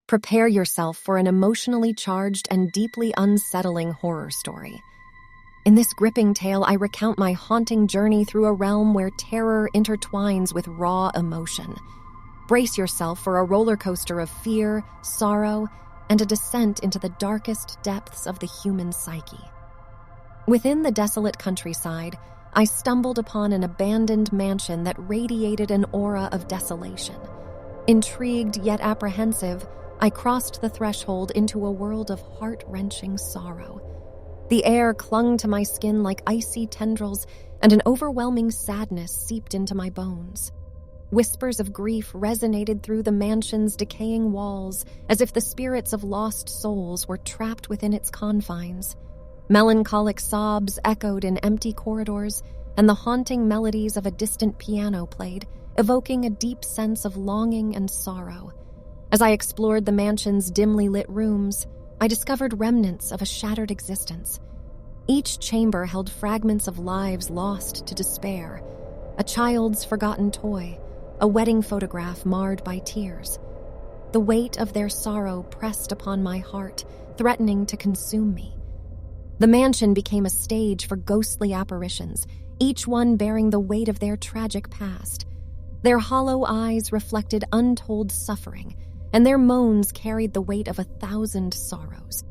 Prepare yourself for an emotionally charged and deeply unsettling horror story. In this gripping tale, I recount my haunting journey through a realm where terror intertwines with raw emotion. Brace yourself for a roller coaster of fear, sorrow, and a descent into the darkest depths of the human psyche. Within the desolate countryside, I stumbled upon an abandoned mansion that radiated an aura of desolation. Intrigued yet apprehensive, I crossed the threshold into a world of heart-wrenching sorrow. The air clung to my skin like icy tendrils, and an overwhelming sadness seeped into my bones. Whispers of grief resonated through the mansion's decaying walls, as if the spirits of lost souls were trapped within its confines. Melancholic sobs echoed in empty corridors, and the haunting melodies of a distant piano played, evoking a deep sense of longing and sorrow. As I explored the mansion's dimly lit rooms, I discovered remnants of a shattered existence. Each chamber held fragments of lives lost to despair, a child's forgotten toy, a wedding photograph marred by tears. The weight of their sorrow pressed upon my heart, threatening to consume me. The mansion became a stage for ghostly apparitions, each one bearing the weight of their tragic past. Their hollow eyes reflected untold suffering, and their moans carried the weight of 1,000 sorrows.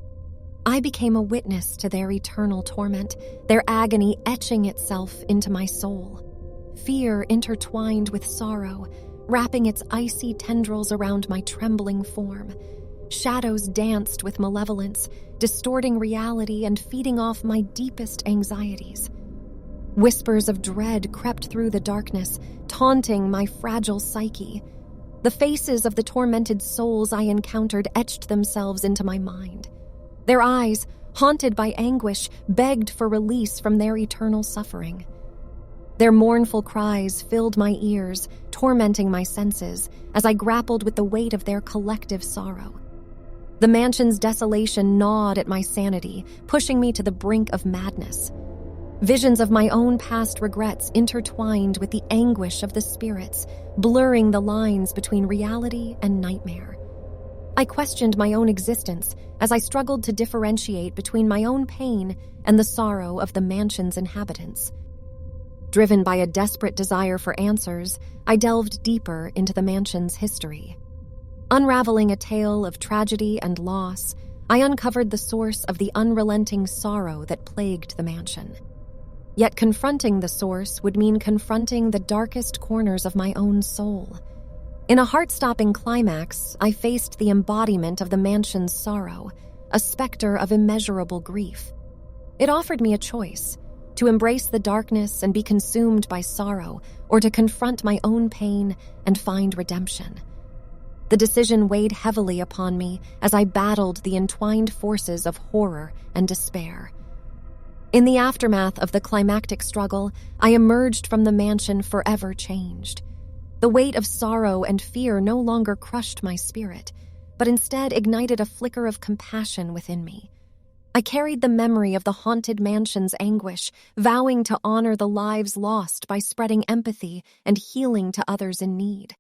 I became a witness to their eternal torment, their agony etching itself into my soul. Fear intertwined with sorrow, wrapping its icy tendrils around my trembling form. Shadows danced with malevolence, distorting reality and feeding off my deepest anxieties. Whispers of dread crept through the darkness, taunting my fragile psyche. The faces of the tormented souls I encountered etched themselves into my mind. Their eyes, haunted by anguish, begged for release from their eternal suffering. Their mournful cries filled my ears, tormenting my senses as I grappled with the weight of their collective sorrow. The mansion's desolation gnawed at my sanity, pushing me to the brink of madness. Visions of my own past regrets intertwined with the anguish of the spirits, blurring the lines between reality and nightmare. I questioned my own existence as I struggled to differentiate between my own pain and the sorrow of the mansion's inhabitants. Driven by a desperate desire for answers, I delved deeper into the mansion's history. Unraveling a tale of tragedy and loss, I uncovered the source of the unrelenting sorrow that plagued the mansion. Yet confronting the source would mean confronting the darkest corners of my own soul. In a heart-stopping climax, I faced the embodiment of the mansion's sorrow, a specter of immeasurable grief. It offered me a choice: to embrace the darkness and be consumed by sorrow, or to confront my own pain and find redemption. The decision weighed heavily upon me as I battled the entwined forces of horror and despair. In the aftermath of the climactic struggle, I emerged from the mansion forever changed. The weight of sorrow and fear no longer crushed my spirit, but instead ignited a flicker of compassion within me. I carried the memory of the haunted mansion's anguish, vowing to honor the lives lost by spreading empathy and healing to others in need.